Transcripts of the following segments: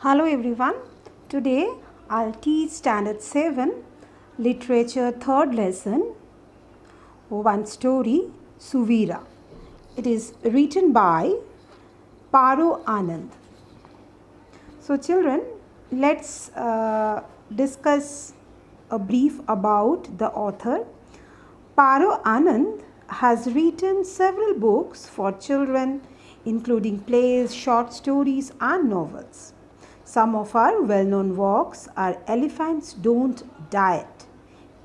Hello everyone. Today I'll teach Standard 7 Literature third lesson, one story, Suvira. It is written by Paro Anand. So children, let's discuss a brief about the author. Paro Anand has written several books for children, including plays, short stories, and novels. Some of her well-known works are Elephants Don't Diet,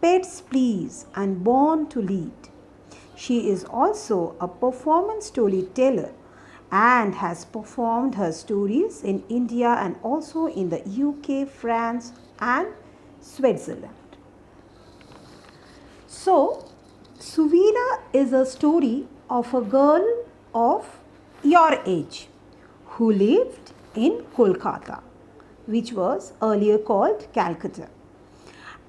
Pets Please, and Born to Lead. She is also a performance storyteller and has performed her stories in India and also in the UK, France, and Switzerland. So, Suvira is a story of a girl of your age who lived in Kolkata, which was earlier called Calcutta.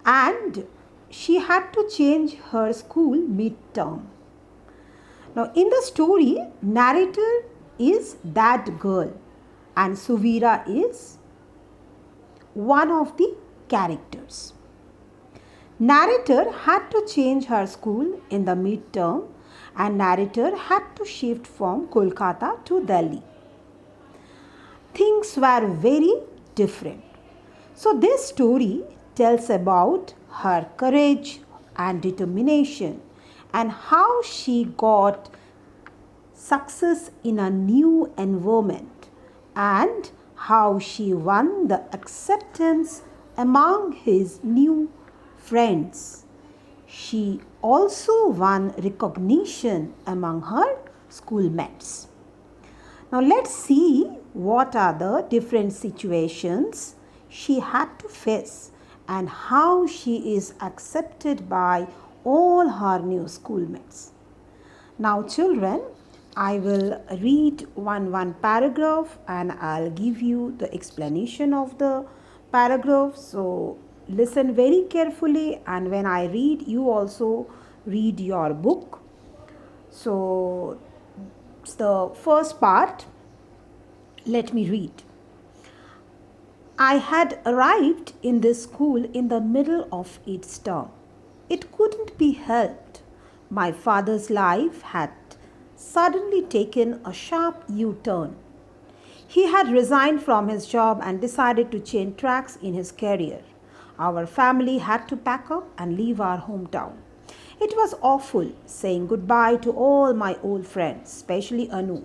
And she had to change her school mid-term. Now, in the story, narrator is that girl and Suvira is one of the characters. Narrator had to change her school in the mid-term and narrator had to shift from Kolkata to Delhi. Things were very different. So this story tells about her courage and determination and how she got success in a new environment and how she won the acceptance among his new friends. She also won recognition among her schoolmates. Now let's see what are the different situations she had to face and how she is accepted by all her new schoolmates. Now children, I will read one paragraph and I'll give you the explanation of the paragraph. So listen very carefully, and when I read, you also read your book. So the first part, let me read. I had arrived in this school in the middle of its term. It couldn't be helped. My father's life had suddenly taken a sharp U-turn. He had resigned from his job and decided to change tracks in his career. Our family had to pack up and leave our hometown. It was awful saying goodbye to all my old friends, especially Anu.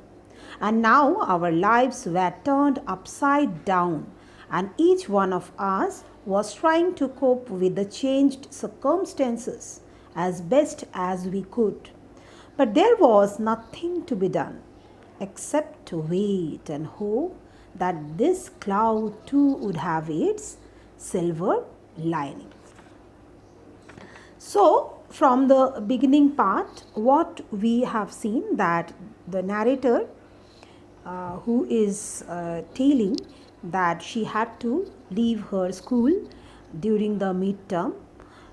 And now our lives were turned upside down, and each one of us was trying to cope with the changed circumstances as best as we could. But there was nothing to be done except to wait and hope that this cloud too would have its silver lining. So, from the beginning part, what we have seen that the narrator who is telling that she had to leave her school during the midterm,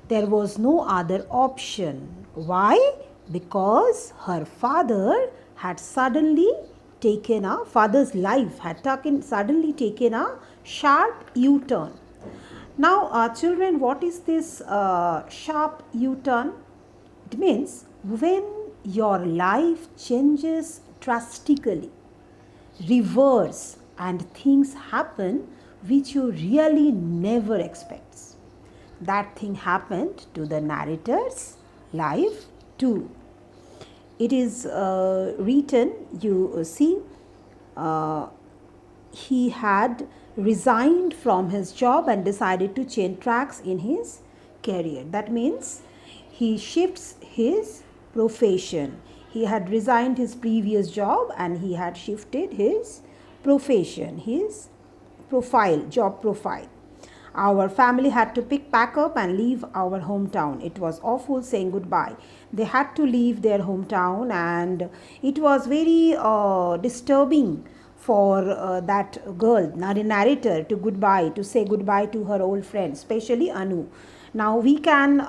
there was no other option. Why? Because her father had suddenly taken a father's life had suddenly taken a sharp U-turn. Now, children, what is this sharp U-turn? It means when your life changes drastically, reverse, and things happen which you really never expect. That thing happened to the narrator's life too. It is written, you see, he had resigned from his job and decided to change tracks in his career. That means he shifts his profession. He had resigned his previous job and he had shifted his profession, his profile, job profile. Our family had to pack up and leave our hometown. It was awful saying goodbye. They had to leave their hometown, and it was very disturbing for that girl, narrator, to say goodbye to her old friends, especially Anu. Now we can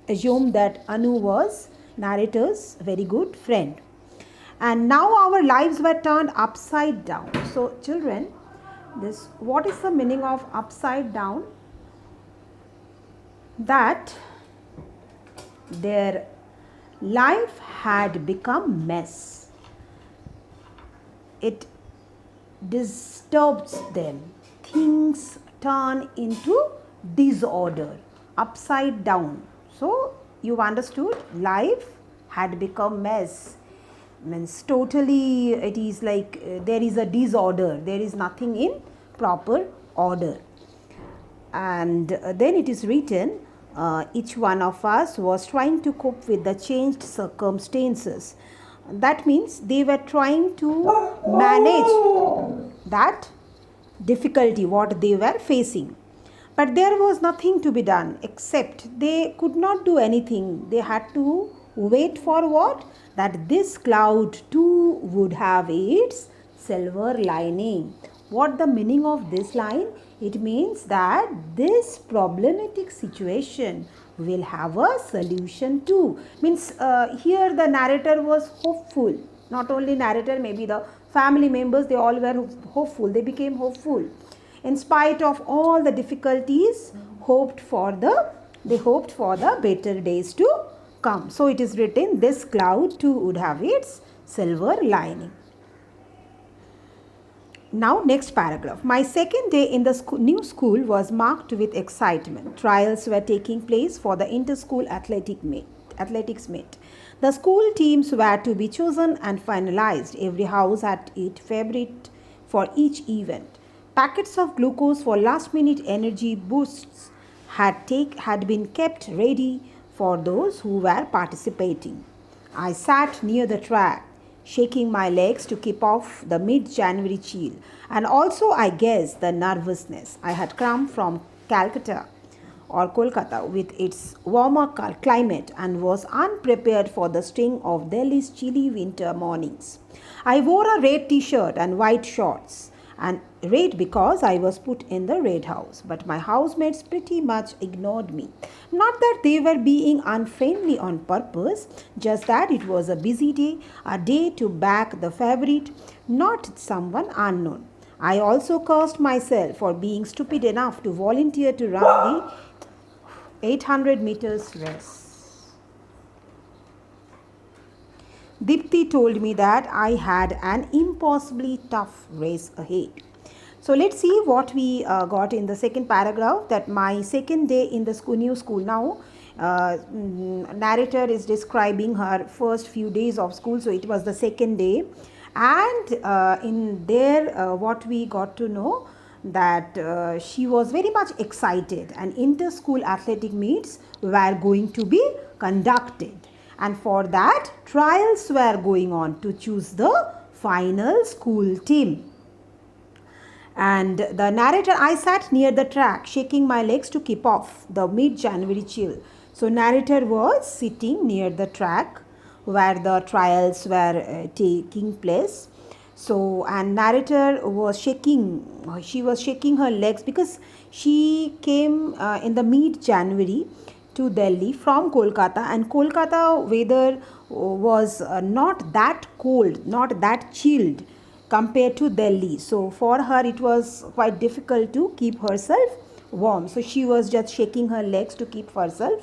assume that Anu was narrator's very good friend. and now our lives were turned upside down. So children, this, what is the meaning of upside down? That their life had become mess. It disturbs them. Things turn into disorder, upside down. So you understood, life had become mess. Means totally, it is like there is a disorder, there is nothing in proper order. And then it is written, each one of us was trying to cope with the changed circumstances. That means they were trying to manage that difficulty what they were facing. But there was nothing to be done, except they could not do anything. They had to wait for what? That this cloud too would have its silver lining. What the meaning of this line? It means that this problematic situation will have a solution too. Means here the narrator was hopeful. Not only narrator, maybe the family members, they all were hopeful. They became hopeful. In spite of all the difficulties, they hoped for the better days to come. So it is written, this cloud too would have its silver lining. Now next paragraph. My second day in the new school was marked with excitement. Trials were taking place for the inter-school athletics meet. The school teams were to be chosen and finalized. Every house had its favorite for each event. Packets of glucose for last-minute energy boosts had been kept ready for those who were participating. I sat near the track, shaking my legs to keep off the mid-January chill, and also, I guess, the nervousness. I had come from Calcutta or Kolkata with its warmer climate and was unprepared for the sting of Delhi's chilly winter mornings. I wore a red t-shirt and white shorts, and red because I was put in the red house, but my housemates pretty much ignored me. Not that they were being unfriendly on purpose, just that it was a busy day, a day to back the favorite, not someone unknown. I also cursed myself for being stupid enough to volunteer to run the 800 meters race. Dipti told me that I had an impossibly tough race ahead. So let's see what we got in the second paragraph, that my second day in the new school. Now narrator is describing her first few days of school. So it was the second day, and in there what we got to know, that she was very much excited and inter-school athletic meets were going to be conducted. And for that, trials were going on to choose the final school team. And the narrator, I sat near the track, shaking my legs to keep off the mid-January chill. So narrator was sitting near the track where the trials were taking place. So, and narrator was she was shaking her legs because she came in the mid-January to Delhi from Kolkata, and Kolkata weather was not that cold, not that chilled compared to Delhi. So for her it was quite difficult to keep herself warm. So she was just shaking her legs to keep herself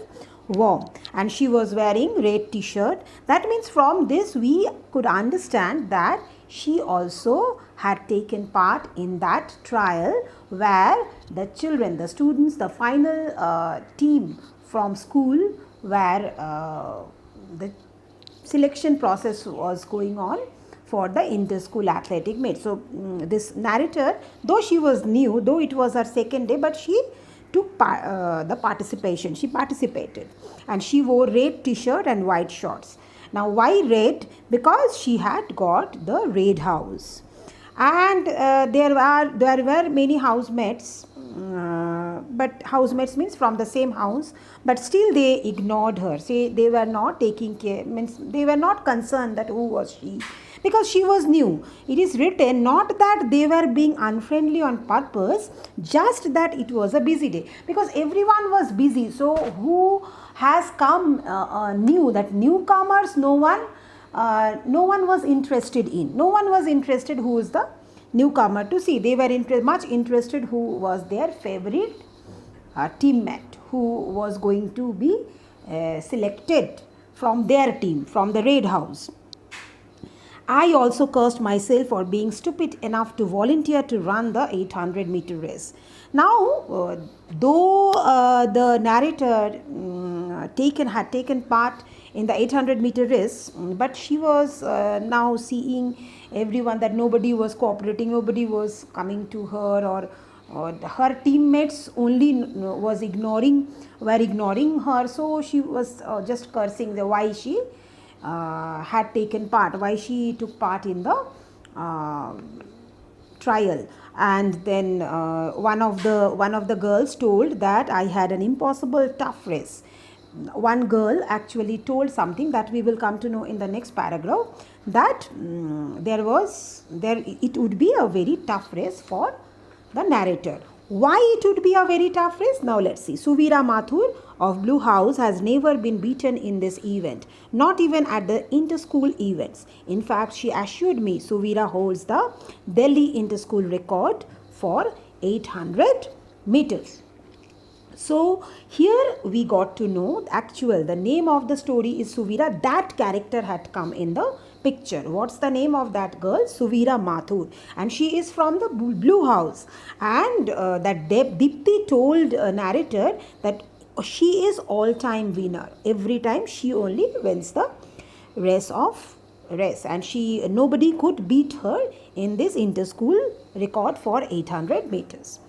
warm, and she was wearing red t-shirt. That means from this we could understand that she also had taken part in that trial where the children, the students, the final team from school where the selection process was going on for the inter-school athletic meet. So this narrator, though she was new, though it was her second day, but she took the participation. She participated, and she wore red t-shirt and white shorts. Now why red? Because she had got the red house, and there were many housemates. But housemates means from the same house, but still they ignored her. Say they were not taking care, means they were not concerned that who was she, because she was new. It is written not that they were being unfriendly on purpose, just that it was a busy day, because everyone was busy. So who has come new, that newcomers, no one no one was interested in. No one was interested who is the newcomer to see. They were much interested who was their favorite teammate, who was going to be selected from their team, from the Red House. I also cursed myself for being stupid enough to volunteer to run the 800-meter race. Now, though the narrator had taken part in the 800-meter race, but she was now seeing everyone that nobody was cooperating, nobody was coming to her, or her teammates only were ignoring her. So she was just cursing why she had taken part, why she took part in the trial. And then one of the girls told that I had an impossible tough race. One girl actually told something that we will come to know in the next paragraph, that it would be a very tough race for the narrator. Why it would be a very tough race? Now let's see. Suvira Mathur of Blue House has never been beaten in this event, not even at the inter-school events. In fact, she assured me Suvira holds the Delhi inter-school record for 800 meters. So here we got to know the name of the story is Suvira. That character had come in the picture. What's the name of that girl? Suvira Mathur, and she is from the Blue House. And that Dipti told narrator that she is all-time winner. Every time she only wins the race, and nobody could beat her in this inter-school record for 800 meters.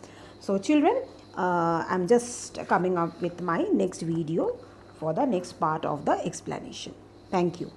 So children, I'm just coming up with my next video for the next part of the explanation. Thank you.